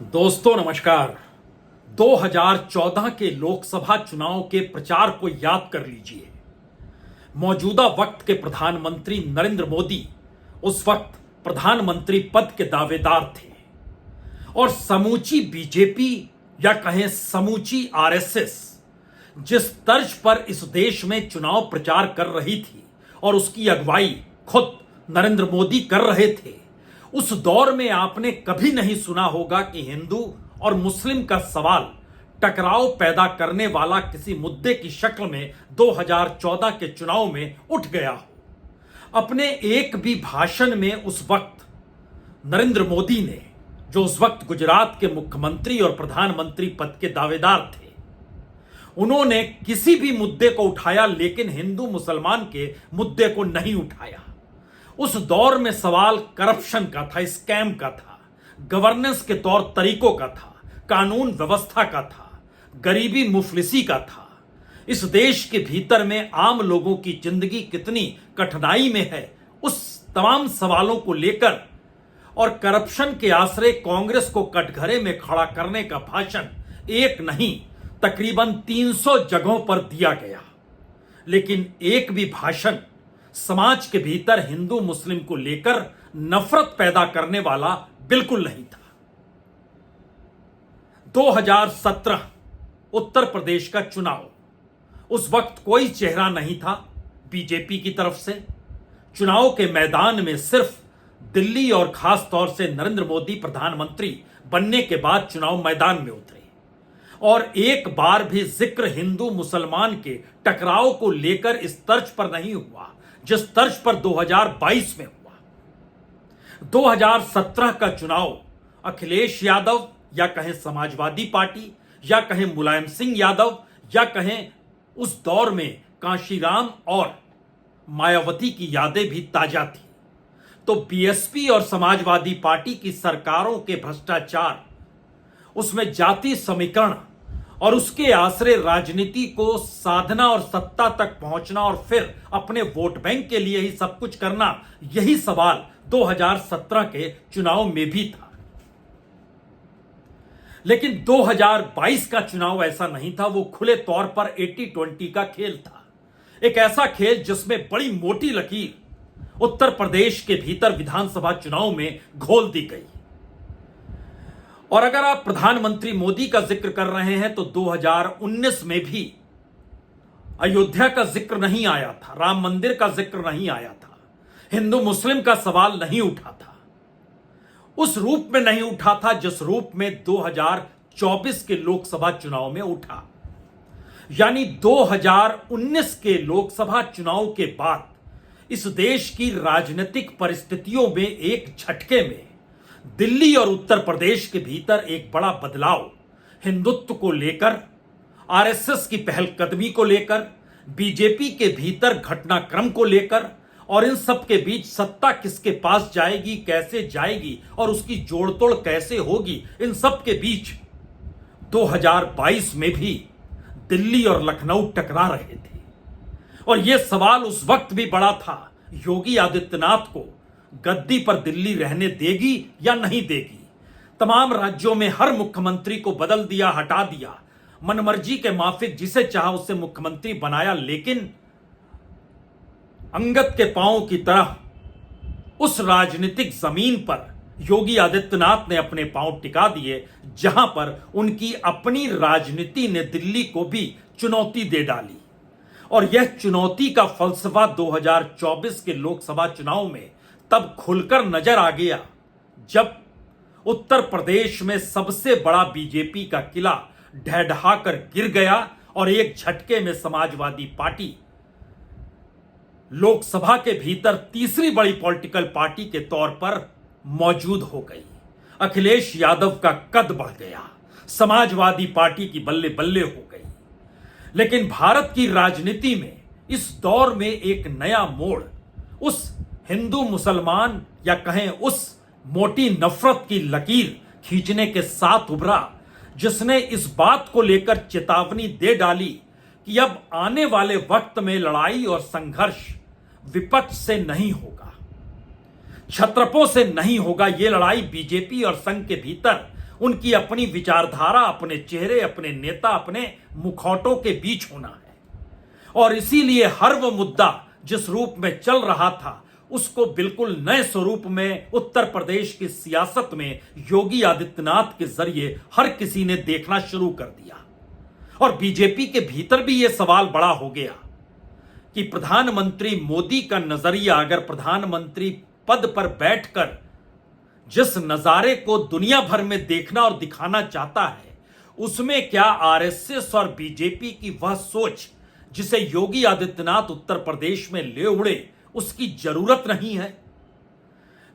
दोस्तों नमस्कार। 2014 के लोकसभा चुनाव के प्रचार को याद कर लीजिए। मौजूदा वक्त के प्रधानमंत्री नरेंद्र मोदी उस वक्त प्रधानमंत्री पद के दावेदार थे और समूची बीजेपी या कहें समूची आरएसएस जिस तर्ज पर इस देश में चुनाव प्रचार कर रही थी और उसकी अगुवाई खुद नरेंद्र मोदी कर रहे थे, उस दौर में आपने कभी नहीं सुना होगा कि हिंदू और मुस्लिम का सवाल टकराव पैदा करने वाला किसी मुद्दे की शक्ल में 2014 के चुनाव में उठ गया हो। अपने एक भी भाषण में उस वक्त नरेंद्र मोदी ने, जो उस वक्त गुजरात के मुख्यमंत्री और प्रधानमंत्री पद के दावेदार थे, उन्होंने किसी भी मुद्दे को उठाया लेकिन हिंदू मुसलमान के मुद्दे को नहीं उठाया। उस दौर में सवाल करप्शन का था, स्कैम का था, गवर्नेंस के तौर तरीकों का था, कानून व्यवस्था का था, गरीबी मुफलिसी का था, इस देश के भीतर में आम लोगों की जिंदगी कितनी कठिनाई में है, उस तमाम सवालों को लेकर और करप्शन के आश्रय कांग्रेस को कटघरे में खड़ा करने का भाषण एक नहीं तकरीबन 300 जगहों पर दिया गया। लेकिन एक भी भाषण समाज के भीतर हिंदू मुस्लिम को लेकर नफरत पैदा करने वाला बिल्कुल नहीं था। 2017 उत्तर प्रदेश का चुनाव, उस वक्त कोई चेहरा नहीं था बीजेपी की तरफ से। चुनाव के मैदान में सिर्फ दिल्ली और खास तौर से नरेंद्र मोदी प्रधानमंत्री बनने के बाद चुनाव मैदान में उतरे और एक बार भी जिक्र हिंदू मुसलमान के टकराव को लेकर इस तर्ज पर नहीं हुआ जिस तर्ज पर 2022 में हुआ। 2017 का चुनाव अखिलेश यादव या कहें समाजवादी पार्टी या कहें मुलायम सिंह यादव या कहें उस दौर में कांशीराम और मायावती की यादें भी ताजा थी, तो बीएसपी और समाजवादी पार्टी की सरकारों के भ्रष्टाचार, उसमें जाति समीकरण और उसके आश्रय राजनीति को साधना और सत्ता तक पहुंचना और फिर अपने वोट बैंक के लिए ही सब कुछ करना, यही सवाल 2017 के चुनाव में भी था। लेकिन 2022 का चुनाव ऐसा नहीं था। वो खुले तौर पर 80-20 का खेल था, एक ऐसा खेल जिसमें बड़ी मोटी लकीर उत्तर प्रदेश के भीतर विधानसभा चुनाव में घोल दी गई। और अगर आप प्रधानमंत्री मोदी का जिक्र कर रहे हैं तो 2019 में भी अयोध्या का जिक्र नहीं आया था, राम मंदिर का जिक्र नहीं आया था, हिंदू मुस्लिम का सवाल नहीं उठा था, उस रूप में नहीं उठा था जिस रूप में 2024 के लोकसभा चुनाव में उठा। यानी 2019 के लोकसभा चुनाव के बाद इस देश की राजनीतिक परिस्थितियों में एक झटके में दिल्ली और उत्तर प्रदेश के भीतर एक बड़ा बदलाव हिंदुत्व को लेकर, आरएसएस की पहलकदमी को लेकर, बीजेपी के भीतर घटनाक्रम को लेकर और इन सब के बीच सत्ता किसके पास जाएगी, कैसे जाएगी और उसकी जोड़तोड़ कैसे होगी, इन सब के बीच 2022 में भी दिल्ली और लखनऊ टकरा रहे थे। और यह सवाल उस वक्त भी बड़ा था, योगी आदित्यनाथ को गद्दी पर दिल्ली रहने देगी या नहीं देगी। तमाम राज्यों में हर मुख्यमंत्री को बदल दिया, हटा दिया, मनमर्जी के माफिक जिसे चाहा उसे मुख्यमंत्री बनाया, लेकिन अंगद के पांव की तरह उस राजनीतिक जमीन पर योगी आदित्यनाथ ने अपने पांव टिका दिए जहां पर उनकी अपनी राजनीति ने दिल्ली को भी चुनौती दे डाली। और यह चुनौती का फलसफा 2024 के लोकसभा चुनाव में तब खुलकर नजर आ गया जब उत्तर प्रदेश में सबसे बड़ा बीजेपी का किला ढह-ढहाकर गिर गया और एक झटके में समाजवादी पार्टी लोकसभा के भीतर तीसरी बड़ी पॉलिटिकल पार्टी के तौर पर मौजूद हो गई। अखिलेश यादव का कद बढ़ गया, समाजवादी पार्टी की बल्ले बल्ले हो गई। लेकिन भारत की राजनीति में इस दौर में एक नया मोड़ उस हिंदू मुसलमान या कहें उस मोटी नफरत की लकीर खींचने के साथ उभरा जिसने इस बात को लेकर चेतावनी दे डाली कि अब आने वाले वक्त में लड़ाई और संघर्ष विपक्ष से नहीं होगा, क्षत्रपों से नहीं होगा। ये लड़ाई बीजेपी और संघ के भीतर उनकी अपनी विचारधारा, अपने चेहरे, अपने नेता, अपने मुखौटों के बीच होना है। और इसीलिए हर वो मुद्दा जिस रूप में चल रहा था उसको बिल्कुल नए स्वरूप में उत्तर प्रदेश की सियासत में योगी आदित्यनाथ के जरिए हर किसी ने देखना शुरू कर दिया। और बीजेपी के भीतर भी यह सवाल बड़ा हो गया कि प्रधानमंत्री मोदी का नजरिया अगर प्रधानमंत्री पद पर बैठकर जिस नजारे को दुनिया भर में देखना और दिखाना चाहता है, उसमें क्या आरएसएस और बीजेपी की वह सोच जिसे योगी आदित्यनाथ उत्तर प्रदेश में ले उड़े उसकी जरूरत नहीं है।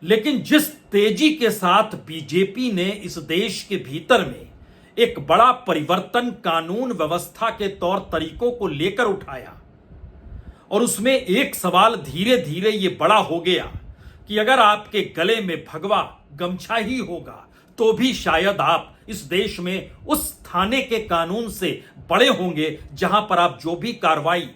लेकिन जिस तेजी के साथ बीजेपी ने इस देश के भीतर में एक बड़ा परिवर्तन कानून व्यवस्था के तौर तरीकों को लेकर उठाया, और उसमें एक सवाल धीरे धीरे यह बड़ा हो गया कि अगर आपके गले में भगवा गमछा ही होगा तो भी शायद आप इस देश में उस थाने के कानून से बड़े होंगे जहां पर आप जो भी कार्रवाई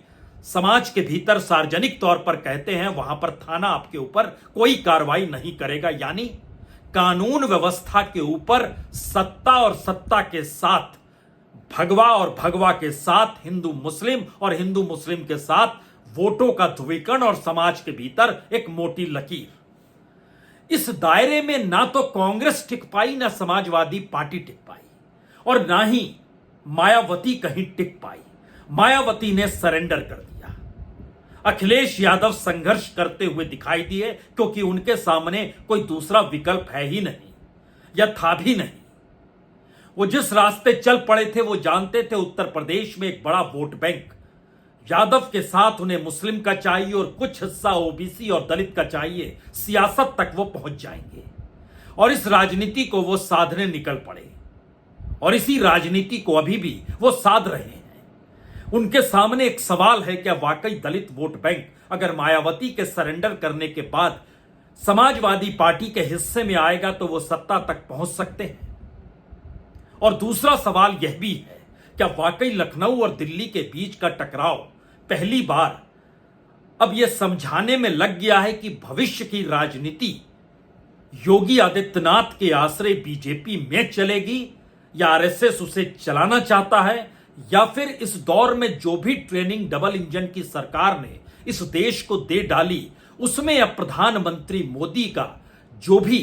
समाज के भीतर सार्वजनिक तौर पर कहते हैं वहां पर थाना आपके ऊपर कोई कार्रवाई नहीं करेगा। यानी कानून व्यवस्था के ऊपर सत्ता और सत्ता के साथ भगवा और भगवा के साथ हिंदू मुस्लिम और हिंदू मुस्लिम के साथ वोटों का ध्रुवीकरण और समाज के भीतर एक मोटी लकीर। इस दायरे में ना तो कांग्रेस टिक पाई, ना समाजवादी पार्टी टिक पाई और ना ही मायावती कहीं टिक पाई। मायावती ने सरेंडर कर दिया। अखिलेश यादव संघर्ष करते हुए दिखाई दिए क्योंकि उनके सामने कोई दूसरा विकल्प है ही नहीं या था भी नहीं। वो जिस रास्ते चल पड़े थे वो जानते थे उत्तर प्रदेश में एक बड़ा वोट बैंक यादव के साथ उन्हें मुस्लिम का चाहिए और कुछ हिस्सा ओबीसी और दलित का चाहिए। सियासत तक वो पहुंच जाएंगे और इस राजनीति को वो साधने निकल पड़े और इसी राजनीति को अभी भी वो साध रहे हैं। उनके सामने एक सवाल है, क्या वाकई दलित वोट बैंक अगर मायावती के सरेंडर करने के बाद समाजवादी पार्टी के हिस्से में आएगा तो वो सत्ता तक पहुंच सकते हैं? और दूसरा सवाल यह भी है, क्या वाकई लखनऊ और दिल्ली के बीच का टकराव पहली बार अब यह समझाने में लग गया है कि भविष्य की राजनीति योगी आदित्यनाथ के आश्रय बीजेपी में चलेगी या आरएसएस उसे चलाना चाहता है, या फिर इस दौर में जो भी ट्रेनिंग डबल इंजन की सरकार ने इस देश को दे डाली उसमें अब प्रधानमंत्री मोदी का जो भी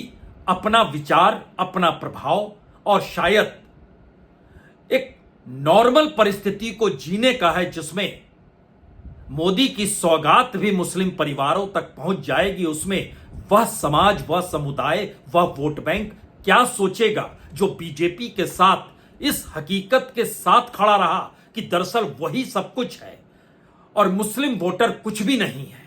अपना विचार, अपना प्रभाव और शायद एक नॉर्मल परिस्थिति को जीने का है जिसमें मोदी की सौगात भी मुस्लिम परिवारों तक पहुंच जाएगी, उसमें वह समाज, वह समुदाय, वह वोट बैंक क्या सोचेगा जो बीजेपी के साथ इस हकीकत के साथ खड़ा रहा कि दरअसल वही सब कुछ है और मुस्लिम वोटर कुछ भी नहीं है।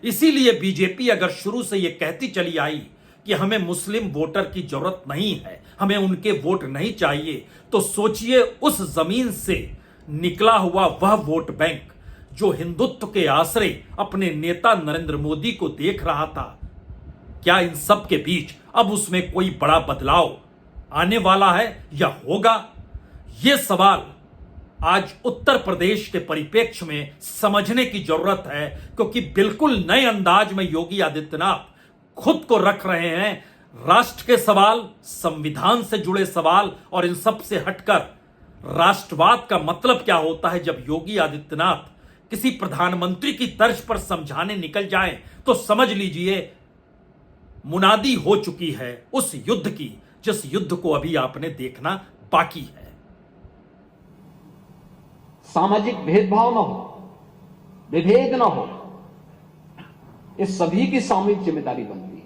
इसीलिए बीजेपी अगर शुरू से यह कहती चली आई कि हमें मुस्लिम वोटर की जरूरत नहीं है, हमें उनके वोट नहीं चाहिए, तो सोचिए उस जमीन से निकला हुआ वह वोट बैंक जो हिंदुत्व के आश्रय अपने नेता नरेंद्र मोदी को देख रहा था, क्या इन सब के बीच अब उसमें कोई बड़ा बदलाव आने वाला है या होगा? यह सवाल आज उत्तर प्रदेश के परिप्रेक्ष्य में समझने की जरूरत है, क्योंकि बिल्कुल नए अंदाज में योगी आदित्यनाथ खुद को रख रहे हैं। राष्ट्र के सवाल, संविधान से जुड़े सवाल और इन सब से हटकर राष्ट्रवाद का मतलब क्या होता है जब योगी आदित्यनाथ किसी प्रधानमंत्री की तर्ज पर समझाने निकल जाएं, तो समझ लीजिए मुनादी हो चुकी है उस युद्ध की जिस युद्ध को अभी आपने देखना बाकी है। सामाजिक भेदभाव न हो, विभेद न हो, इस सभी की सामूहिक जिम्मेदारी बनती है।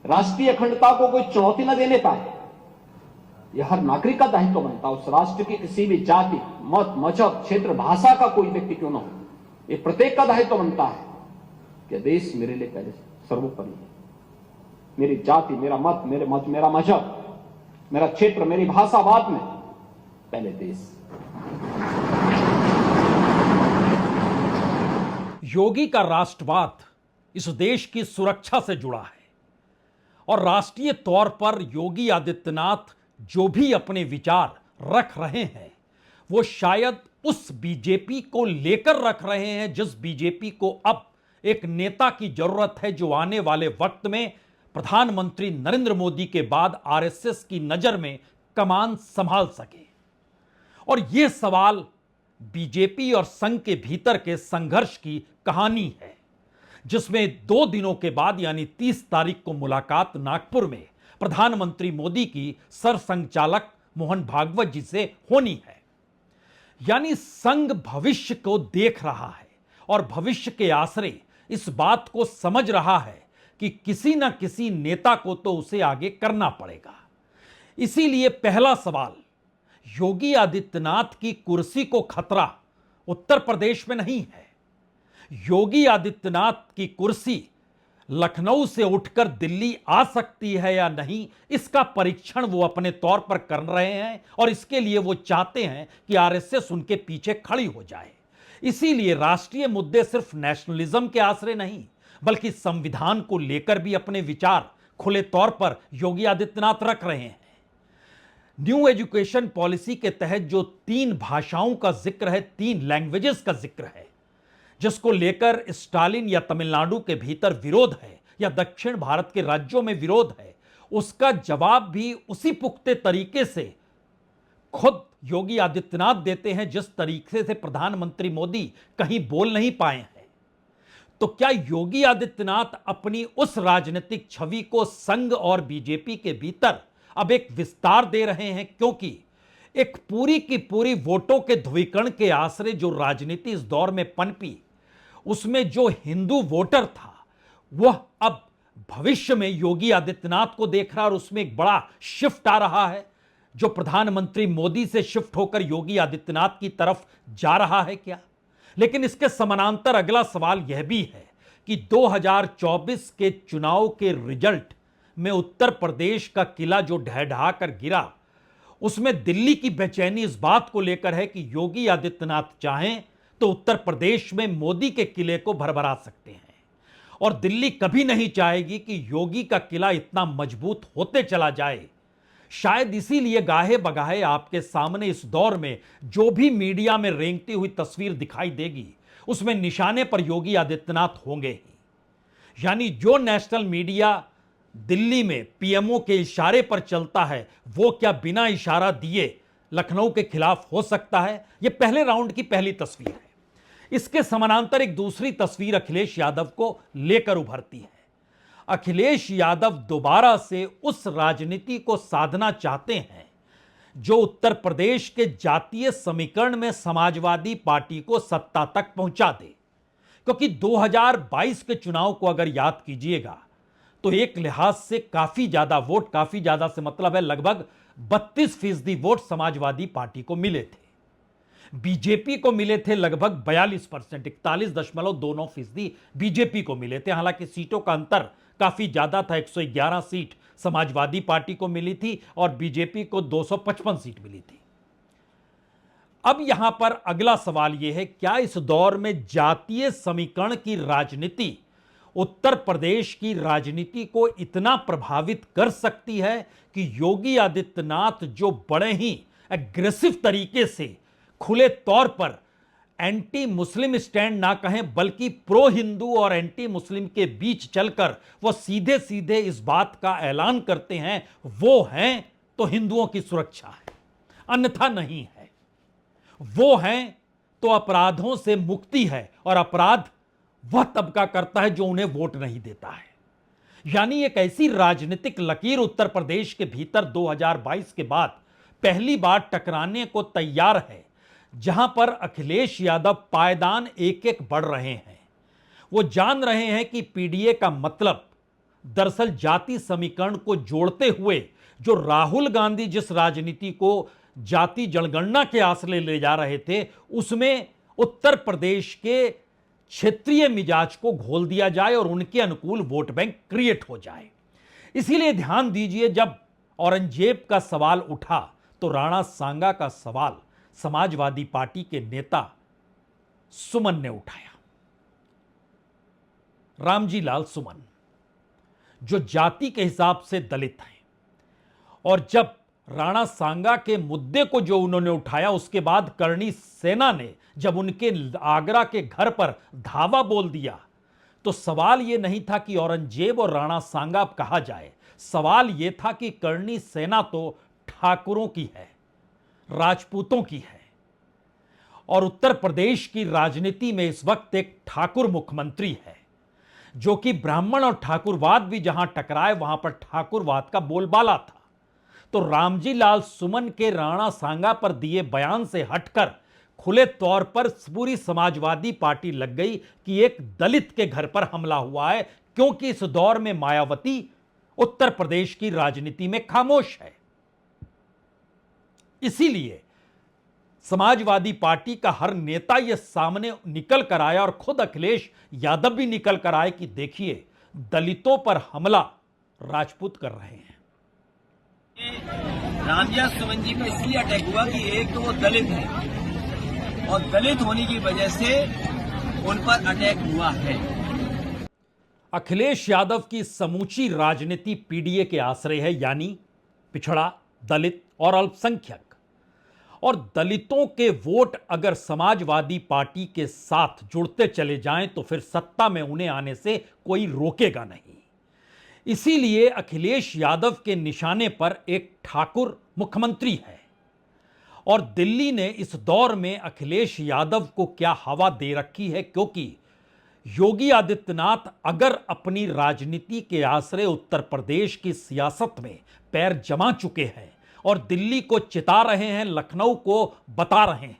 राष्ट्रीय अखंडता को कोई चुनौती न देने पाए, यह हर नागरिक का दायित्व बनता है। उस राष्ट्र की किसी भी जाति, मत, मजहब, क्षेत्र, भाषा का कोई व्यक्ति क्यों न हो, यह प्रत्येक का दायित्व बनता है कि देश मेरे लिए पहले सर्वोपरि है। मेरी जाति, मेरा मत, मेरा मजहब, मेरा क्षेत्र, मेरी भाषा बाद में, पहले देश। योगी का राष्ट्रवाद इस देश की सुरक्षा से जुड़ा है और राष्ट्रीय तौर पर योगी आदित्यनाथ जो भी अपने विचार रख रहे हैं वो शायद उस बीजेपी को लेकर रख रहे हैं जिस बीजेपी को अब एक नेता की जरूरत है जो आने वाले वक्त में प्रधानमंत्री नरेंद्र मोदी के बाद आरएसएस की नजर में कमान संभाल सके। और यह सवाल बीजेपी और संघ के भीतर के संघर्ष की कहानी है, जिसमें 2 दिनों के बाद यानी 30 तारीख को मुलाकात नागपुर में प्रधानमंत्री मोदी की सरसंघचालक मोहन भागवत जी से होनी है। यानी संघ भविष्य को देख रहा है और भविष्य के आसरे इस बात को समझ रहा है कि किसी न किसी नेता को तो उसे आगे करना पड़ेगा। इसीलिए पहला सवाल, योगी आदित्यनाथ की कुर्सी को खतरा उत्तर प्रदेश में नहीं है। योगी आदित्यनाथ की कुर्सी लखनऊ से उठकर दिल्ली आ सकती है या नहीं, इसका परीक्षण वो अपने तौर पर कर रहे हैं और इसके लिए वो चाहते हैं कि आरएसएस उनके पीछे खड़ी हो जाए। इसीलिए राष्ट्रीय मुद्दे सिर्फ नेशनलिज्म के आसरे नहीं, बल्कि संविधान को लेकर भी अपने विचार खुले तौर पर योगी आदित्यनाथ रख रहे हैं। न्यू एजुकेशन पॉलिसी के तहत जो 3 भाषाओं का जिक्र है, 3 लैंग्वेजेस का जिक्र है, जिसको लेकर स्टालिन या तमिलनाडु के भीतर विरोध है या दक्षिण भारत के राज्यों में विरोध है, उसका जवाब भी उसी पुख्ते तरीके से खुद योगी आदित्यनाथ देते हैं जिस तरीके से प्रधानमंत्री मोदी कहीं बोल नहीं पाए हैं। तो क्या योगी आदित्यनाथ अपनी उस राजनीतिक छवि को संघ और बीजेपी के भीतर अब एक विस्तार दे रहे हैं, क्योंकि एक पूरी की पूरी वोटों के ध्रुवीकरण के आसरे जो राजनीति इस दौर में पनपी, उसमें जो हिंदू वोटर था वह अब भविष्य में योगी आदित्यनाथ को देख रहा है और उसमें एक बड़ा शिफ्ट आ रहा है, जो प्रधानमंत्री मोदी से शिफ्ट होकर योगी आदित्यनाथ की तरफ जा रहा है क्या। लेकिन इसके समानांतर अगला सवाल यह भी है कि 2024 के चुनाव के रिजल्ट में उत्तर प्रदेश का किला जो ढह कर गिरा, उसमें दिल्ली की बेचैनी इस बात को लेकर है कि योगी आदित्यनाथ चाहें तो उत्तर प्रदेश में मोदी के किले को भरभरा सकते हैं और दिल्ली कभी नहीं चाहेगी कि योगी का किला इतना मजबूत होते चला जाए। शायद इसीलिए गाहे बगाहे आपके सामने इस दौर में जो भी मीडिया में रेंगती हुई तस्वीर दिखाई देगी, उसमें निशाने पर योगी आदित्यनाथ होंगे ही। यानी जो नेशनल मीडिया दिल्ली में पीएमओ के इशारे पर चलता है, वो क्या बिना इशारा दिए लखनऊ के खिलाफ हो सकता है? यह पहले राउंड की पहली तस्वीर है। इसके समानांतर एक दूसरी तस्वीर अखिलेश यादव को लेकर उभरती है। अखिलेश यादव दोबारा से उस राजनीति को साधना चाहते हैं जो उत्तर प्रदेश के जातीय समीकरण में समाजवादी पार्टी को सत्ता तक पहुंचा दे। क्योंकि 2022 के चुनाव को अगर याद कीजिएगा तो एक लिहाज से काफी ज्यादा वोट, काफी ज्यादा से मतलब है लगभग 32% वोट समाजवादी पार्टी को मिले थे। बीजेपी को मिले थे लगभग 42%, 41.29% बीजेपी को मिले थे। हालांकि सीटों का अंतर काफी ज्यादा था, 111 सीट समाजवादी पार्टी को मिली थी और बीजेपी को 255 सीट मिली थी। अब यहां पर अगला सवाल यह है, क्या इस दौर में जातीय समीकरण की राजनीति उत्तर प्रदेश की राजनीति को इतना प्रभावित कर सकती है कि योगी आदित्यनाथ जो बड़े ही एग्रेसिव तरीके से खुले तौर पर एंटी मुस्लिम स्टैंड ना कहें बल्कि प्रो हिंदू और एंटी मुस्लिम के बीच चलकर वो सीधे सीधे इस बात का ऐलान करते हैं, वो हैं तो हिंदुओं की सुरक्षा है, अन्यथा नहीं है। वो हैं तो अपराधों से मुक्ति है और अपराध वह तबका करता है जो उन्हें वोट नहीं देता है। यानी एक ऐसी राजनीतिक लकीर उत्तर प्रदेश के भीतर 2022 के बाद पहली बार टकराने को तैयार है, जहां पर अखिलेश यादव पायदान एक एक बढ़ रहे हैं। वो जान रहे हैं कि पीडीए का मतलब दरअसल जाति समीकरण को जोड़ते हुए जो राहुल गांधी जिस राजनीति को जाति जनगणना के आसरे ले जा रहे थे, उसमें उत्तर प्रदेश के क्षेत्रीय मिजाज को घोल दिया जाए और उनके अनुकूल वोट बैंक क्रिएट हो जाए। इसीलिए ध्यान दीजिए, जब औरंगजेब का सवाल उठा तो राणा सांगा का सवाल समाजवादी पार्टी के नेता सुमन ने उठाया। रामजी लाल सुमन जो जाति के हिसाब से दलित हैं, और जब राणा सांगा के मुद्दे को जो उन्होंने उठाया, उसके बाद करणी सेना ने जब उनके आगरा के घर पर धावा बोल दिया तो सवाल यह नहीं था कि औरंगजेब और राणा सांगा कहा जाए, सवाल यह था कि करनी सेना तो ठाकुरों की है, राजपूतों की है। और उत्तर प्रदेश की राजनीति में इस वक्त एक ठाकुर मुख्यमंत्री है, जो कि ब्राह्मण और ठाकुरवाद भी जहां टकराए वहां पर ठाकुरवाद का बोलबाला था। तो रामजी लाल सुमन के राणा सांगा पर दिए बयान से हटकर खुले तौर पर पूरी समाजवादी पार्टी लग गई कि एक दलित के घर पर हमला हुआ है, क्योंकि इस दौर में मायावती उत्तर प्रदेश की राजनीति में खामोश है। इसीलिए समाजवादी पार्टी का हर नेता यह सामने निकल कर आया और खुद अखिलेश यादव भी निकल कर आए कि देखिए, दलितों पर हमला राजपूत कर रहे हैं। रामजी सुमन जी पे इसलिए अटैक हुआ कि एक तो वो दलित है और दलित होने की वजह से उन पर अटैक हुआ है। अखिलेश यादव की समूची राजनीति पीडीए के आश्रय है, यानी पिछड़ा, दलित और अल्पसंख्यक। और दलितों के वोट अगर समाजवादी पार्टी के साथ जुड़ते चले जाएं तो फिर सत्ता में उन्हें आने से कोई रोकेगा नहीं। इसीलिए अखिलेश यादव के निशाने पर एक ठाकुर मुख्यमंत्री है। और दिल्ली ने इस दौर में अखिलेश यादव को क्या हवा दे रखी है, क्योंकि योगी आदित्यनाथ अगर अपनी राजनीति के आश्रय उत्तर प्रदेश की सियासत में पैर जमा चुके हैं और दिल्ली को चिता रहे हैं, लखनऊ को बता रहे हैं,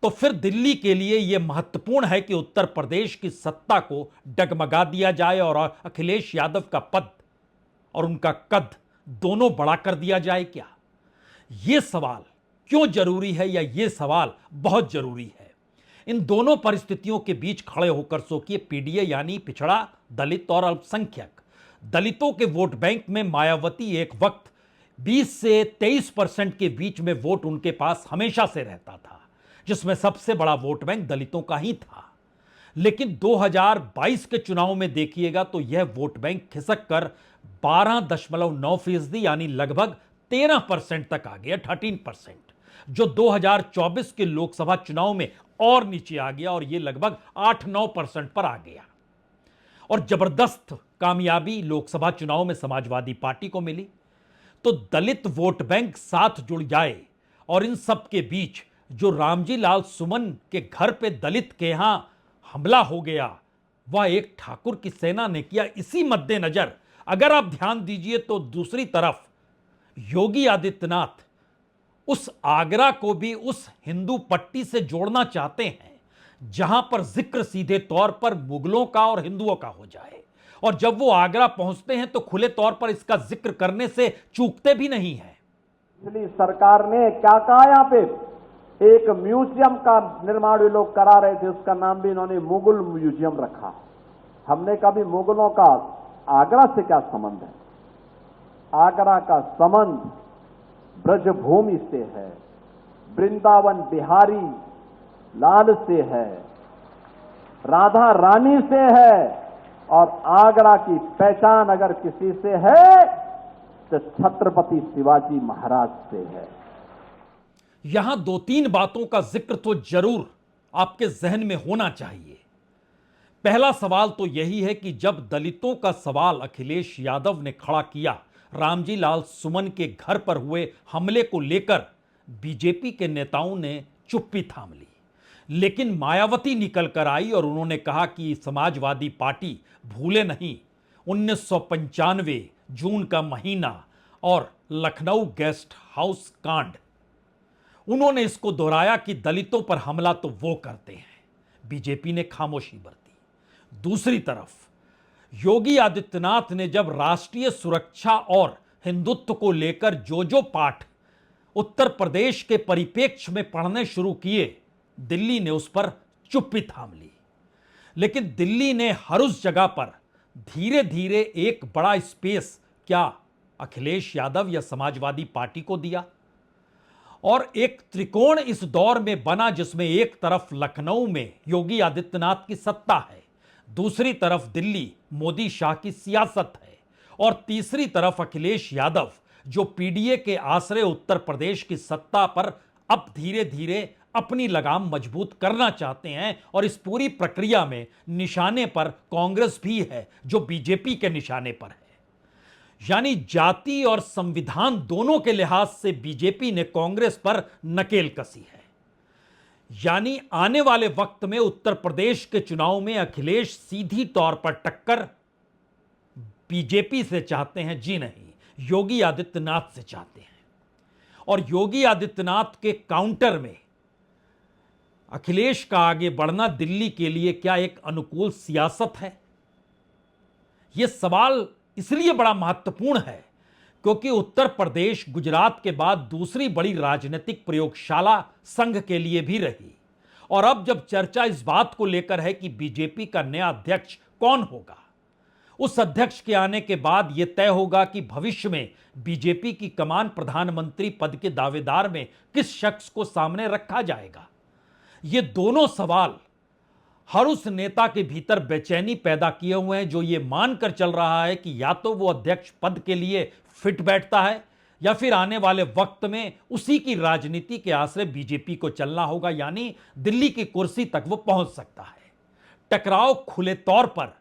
तो फिर दिल्ली के लिए यह महत्वपूर्ण है कि उत्तर प्रदेश की सत्ता को डगमगा दिया जाए और अखिलेश यादव का पद और उनका कद दोनों बड़ा कर दिया जाए। क्या यह सवाल क्यों जरूरी है, या यह सवाल बहुत जरूरी है? इन दोनों परिस्थितियों के बीच खड़े होकर सोचिए, पीडीए यानी पिछड़ा, दलित और अल्पसंख्यक। दलितों के वोट बैंक में मायावती एक वक्त 20 से 23% के बीच में वोट उनके पास हमेशा से रहता था, जिसमें सबसे बड़ा वोट बैंक दलितों का ही था। लेकिन 2022 के चुनाव में देखिएगा तो यह वोट बैंक खिसक कर 12.9% यानी लगभग 13% तक आ गया, 13%, जो 2024 के लोकसभा चुनाव में और नीचे आ गया और यह लगभग 8-9% पर आ गया। और जबरदस्त कामयाबी लोकसभा चुनाव में समाजवादी पार्टी को मिली। तो दलित वोट बैंक साथ जुड़ जाए और इन सब के बीच जो रामजी लाल सुमन के घर पे दलित के यहां हमला हो गया, वह एक ठाकुर की सेना ने किया। इसी मद्देनजर अगर आप ध्यान दीजिए तो दूसरी तरफ योगी आदित्यनाथ उस आगरा को भी उस हिंदू पट्टी से जोड़ना चाहते हैं जहां पर जिक्र सीधे तौर पर मुगलों का और हिंदुओं का हो जाए। और जब वो आगरा पहुंचते हैं तो खुले तौर पर इसका जिक्र करने से चूकते भी नहीं हैं। पिछली सरकार ने क्या कहा, यहां पे एक म्यूजियम का निर्माण ये लोग करा रहे थे, उसका नाम भी इन्होंने मुगल म्यूजियम रखा। हमने कभी मुगलों का आगरा से क्या संबंध है? आगरा का संबंध ब्रजभूमि से है, वृंदावन बिहारी लाल से है, राधा रानी से है। और आगरा की पहचान अगर किसी से है तो छत्रपति शिवाजी महाराज से है। यहां 2-3 बातों का जिक्र तो जरूर आपके जहन में होना चाहिए। पहला सवाल तो यही है कि जब दलितों का सवाल अखिलेश यादव ने खड़ा किया रामजी लाल सुमन के घर पर हुए हमले को लेकर, बीजेपी के नेताओं ने चुप्पी थाम ली। लेकिन मायावती निकल कर आई और उन्होंने कहा कि समाजवादी पार्टी भूले नहीं 1995 जून का महीना और लखनऊ गेस्ट हाउस कांड। उन्होंने इसको दोहराया कि दलितों पर हमला तो वो करते हैं। बीजेपी ने खामोशी बरती। दूसरी तरफ योगी आदित्यनाथ ने जब राष्ट्रीय सुरक्षा और हिंदुत्व को लेकर जो पाठ उत्तर प्रदेश के परिप्रेक्ष्य में पढ़ने शुरू किए, दिल्ली ने उस पर चुप्पी थाम ली। लेकिन दिल्ली ने हर उस जगह पर धीरे धीरे एक बड़ा स्पेस क्या अखिलेश यादव या समाजवादी पार्टी को दिया, और एक त्रिकोण इस दौर में बना जिसमें एक तरफ लखनऊ में योगी आदित्यनाथ की सत्ता है, दूसरी तरफ दिल्ली मोदी शाह की सियासत है, और तीसरी तरफ अखिलेश यादव जो पीडीए के आश्रय उत्तर प्रदेश की सत्ता पर अब धीरे धीरे अपनी लगाम मजबूत करना चाहते हैं और इस पूरी प्रक्रिया में निशाने पर कांग्रेस भी है जो बीजेपी के निशाने पर है। यानी जाति और संविधान दोनों के लिहाज से बीजेपी ने कांग्रेस पर नकेल कसी है। यानी आने वाले वक्त में उत्तर प्रदेश के चुनाव में अखिलेश सीधी तौर पर टक्कर बीजेपी से चाहते हैं, जी नहीं, योगी आदित्यनाथ से चाहते हैं। और योगी आदित्यनाथ के काउंटर में अखिलेश का आगे बढ़ना दिल्ली के लिए क्या एक अनुकूल सियासत है? यह सवाल इसलिए बड़ा महत्वपूर्ण है क्योंकि उत्तर प्रदेश गुजरात के बाद दूसरी बड़ी राजनीतिक प्रयोगशाला संघ के लिए भी रही। और अब जब चर्चा इस बात को लेकर है कि बीजेपी का नया अध्यक्ष कौन होगा, उस अध्यक्ष के आने के बाद यह तय होगा कि भविष्य में बीजेपी की कमान प्रधानमंत्री पद के दावेदार में किस शख्स को सामने रखा जाएगा। ये दोनों सवाल हर उस नेता के भीतर बेचैनी पैदा किए हुए हैं जो ये मानकर चल रहा है कि या तो वो अध्यक्ष पद के लिए फिट बैठता है या फिर आने वाले वक्त में उसी की राजनीति के आश्रय बीजेपी को चलना होगा, यानी दिल्ली की कुर्सी तक वो पहुंच सकता है। टकराव खुले तौर पर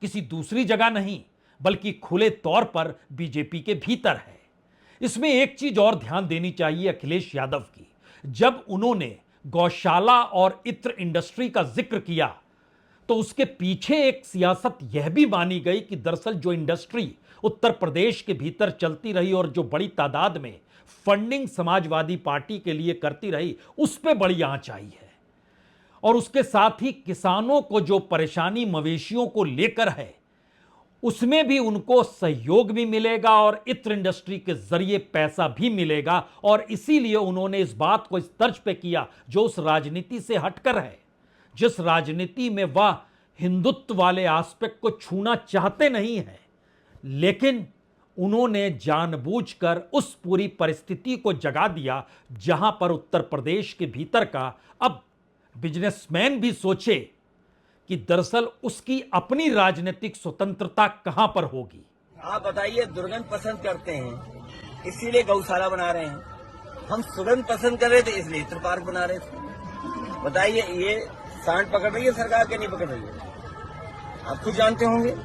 किसी दूसरी जगह नहीं बल्कि खुले तौर पर बीजेपी के भीतर है। इसमें एक चीज और ध्यान देनी चाहिए अखिलेश यादव की। जब उन्होंने गौशाला और इत्र इंडस्ट्री का जिक्र किया तो उसके पीछे एक सियासत यह भी मानी गई कि दरअसल जो इंडस्ट्री उत्तर प्रदेश के भीतर चलती रही और जो बड़ी तादाद में फंडिंग समाजवादी पार्टी के लिए करती रही, उस पर बड़ी आंच आई है। और उसके साथ ही किसानों को जो परेशानी मवेशियों को लेकर है उसमें भी उनको सहयोग भी मिलेगा और इत्र इंडस्ट्री के जरिए पैसा भी मिलेगा। और इसीलिए उन्होंने इस बात को इस तर्ज पे किया जो उस राजनीति से हटकर है, जिस राजनीति में वह हिंदुत्व वाले एस्पेक्ट को छूना चाहते नहीं है, लेकिन उन्होंने जानबूझकर उस पूरी परिस्थिति को जगा दिया जहां पर उत्तर प्रदेश के भीतर का अब बिजनेसमैन भी सोचे कि दरअसल उसकी अपनी राजनीतिक स्वतंत्रता कहां पर होगी। आप बताइए, दुर्गंध पसंद करते हैं इसीलिए गौशाला बना रहे हैं, हम सुगंध पसंद कर रहे थे इसलिए इत्र पार्क बना रहे थे। बताइए, ये सांड पकड़ रही है सरकार के नहीं पकड़ रही है? आप खुद जानते होंगे।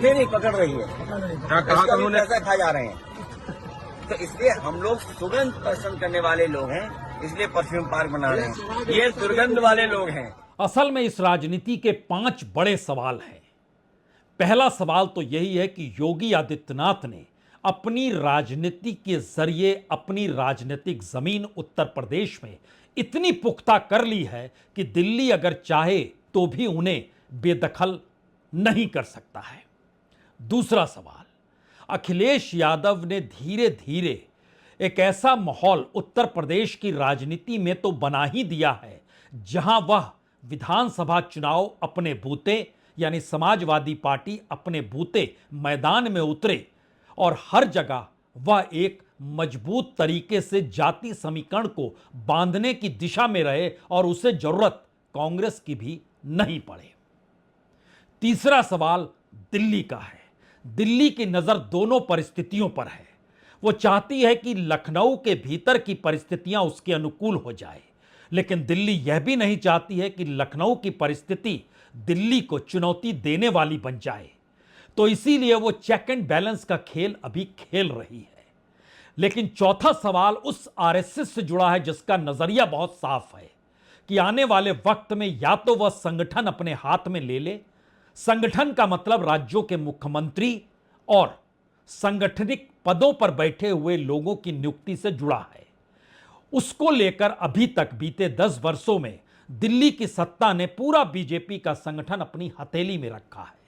नहीं पकड़ रही है, इसका भी पैसा खा जा रहे हैं। तो इसलिए हम लोग सुगंध पसंद करने वाले लोग हैं, इसलिए परफ्यूम पार्क बना रहे हैं। ये दुर्गंध वाले लोग हैं। असल में इस राजनीति के 5 बड़े सवाल हैं। पहला सवाल तो यही है कि योगी आदित्यनाथ ने अपनी राजनीति के जरिए अपनी राजनीतिक जमीन उत्तर प्रदेश में इतनी पुख्ता कर ली है कि दिल्ली अगर चाहे तो भी उन्हें बेदखल नहीं कर सकता है। दूसरा सवाल, अखिलेश यादव ने धीरे धीरे एक ऐसा माहौल उत्तर प्रदेश की राजनीति में तो बना ही दिया है जहां वह विधानसभा चुनाव अपने बूते यानी समाजवादी पार्टी अपने बूते मैदान में उतरे और हर जगह वह एक मजबूत तरीके से जाति समीकरण को बांधने की दिशा में रहे और उसे जरूरत कांग्रेस की भी नहीं पड़े। तीसरा सवाल दिल्ली का है। दिल्ली की नजर दोनों परिस्थितियों पर है। वो चाहती है कि लखनऊ के भीतर की परिस्थितियां उसके अनुकूल हो जाए, लेकिन दिल्ली यह भी नहीं चाहती है कि लखनऊ की परिस्थिति दिल्ली को चुनौती देने वाली बन जाए। तो इसीलिए वो चेक एंड बैलेंस का खेल अभी खेल रही है। लेकिन चौथा सवाल उस आरएसएस से जुड़ा है जिसका नजरिया बहुत साफ है कि आने वाले वक्त में या तो वह संगठन अपने हाथ में ले ले, संगठन का मतलब राज्यों के मुख्यमंत्री और संगठनिक पदों पर बैठे हुए लोगों की नियुक्ति से जुड़ा है। उसको लेकर अभी तक बीते 10 वर्षों में दिल्ली की सत्ता ने पूरा बीजेपी का संगठन अपनी हथेली में रखा है।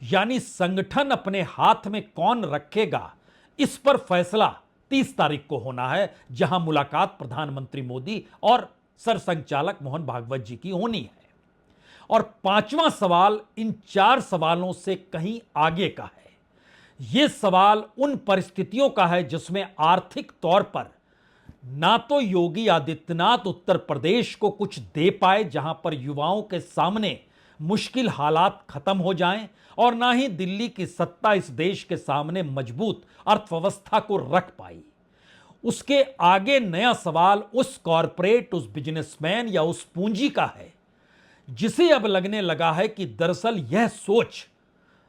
यानी संगठन अपने हाथ में कौन रखेगा इस पर फैसला 30 तारीख को होना है, जहां मुलाकात प्रधानमंत्री मोदी और सरसंघचालक मोहन भागवत जी की होनी है। और 5वां सवाल इन 4 सवालों से कहीं आगे का है। यह सवाल उन परिस्थितियों का है जिसमें आर्थिक तौर पर ना तो योगी आदित्यनाथ उत्तर प्रदेश को कुछ दे पाए जहां पर युवाओं के सामने मुश्किल हालात खत्म हो जाएं, और ना ही दिल्ली की सत्ता इस देश के सामने मजबूत अर्थव्यवस्था को रख पाई। उसके आगे नया सवाल उस कॉरपोरेट, उस बिजनेसमैन या उस पूंजी का है जिसे अब लगने लगा है कि दरअसल यह सोच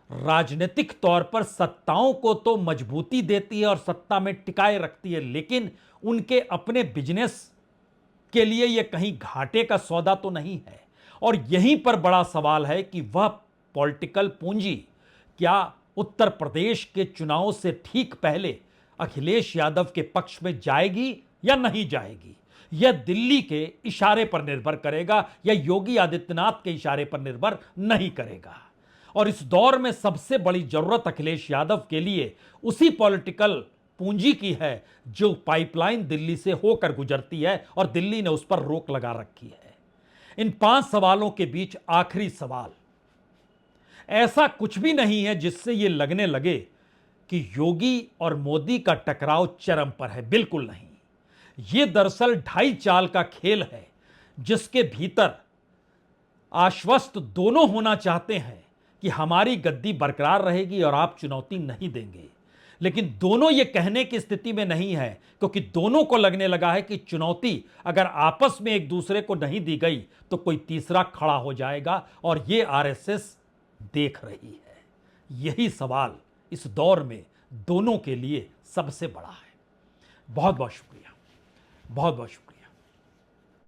राजनीतिक तौर पर सत्ताओं को तो मजबूती देती है और सत्ता में टिकाए रखती है, लेकिन उनके अपने बिजनेस के लिए यह कहीं घाटे का सौदा तो नहीं है। और यहीं पर बड़ा सवाल है कि वह पॉलिटिकल पूंजी क्या उत्तर प्रदेश के चुनाव से ठीक पहले अखिलेश यादव के पक्ष में जाएगी या नहीं जाएगी। यह दिल्ली के इशारे पर निर्भर करेगा या योगी आदित्यनाथ के इशारे पर निर्भर नहीं करेगा। और इस दौर में सबसे बड़ी जरूरत अखिलेश यादव के लिए उसी पॉलिटिकल पूंजी की है जो पाइपलाइन दिल्ली से होकर गुजरती है और दिल्ली ने उस पर रोक लगा रखी है। इन 5 सवालों के बीच आखिरी सवाल, ऐसा कुछ भी नहीं है जिससे यह लगने लगे कि योगी और मोदी का टकराव चरम पर है, बिल्कुल नहीं। यह दरअसल ढाई चाल का खेल है जिसके भीतर आश्वस्त दोनों होना चाहते हैं कि हमारी गद्दी बरकरार रहेगी और आप चुनौती नहीं देंगे, लेकिन दोनों ये कहने की स्थिति में नहीं है क्योंकि दोनों को लगने लगा है कि चुनौती अगर आपस में एक दूसरे को नहीं दी गई तो कोई तीसरा खड़ा हो जाएगा और ये आरएसएस देख रही है। यही सवाल इस दौर में दोनों के लिए सबसे बड़ा है। बहुत बहुत शुक्रिया, बहुत बहुत शुक्रिया।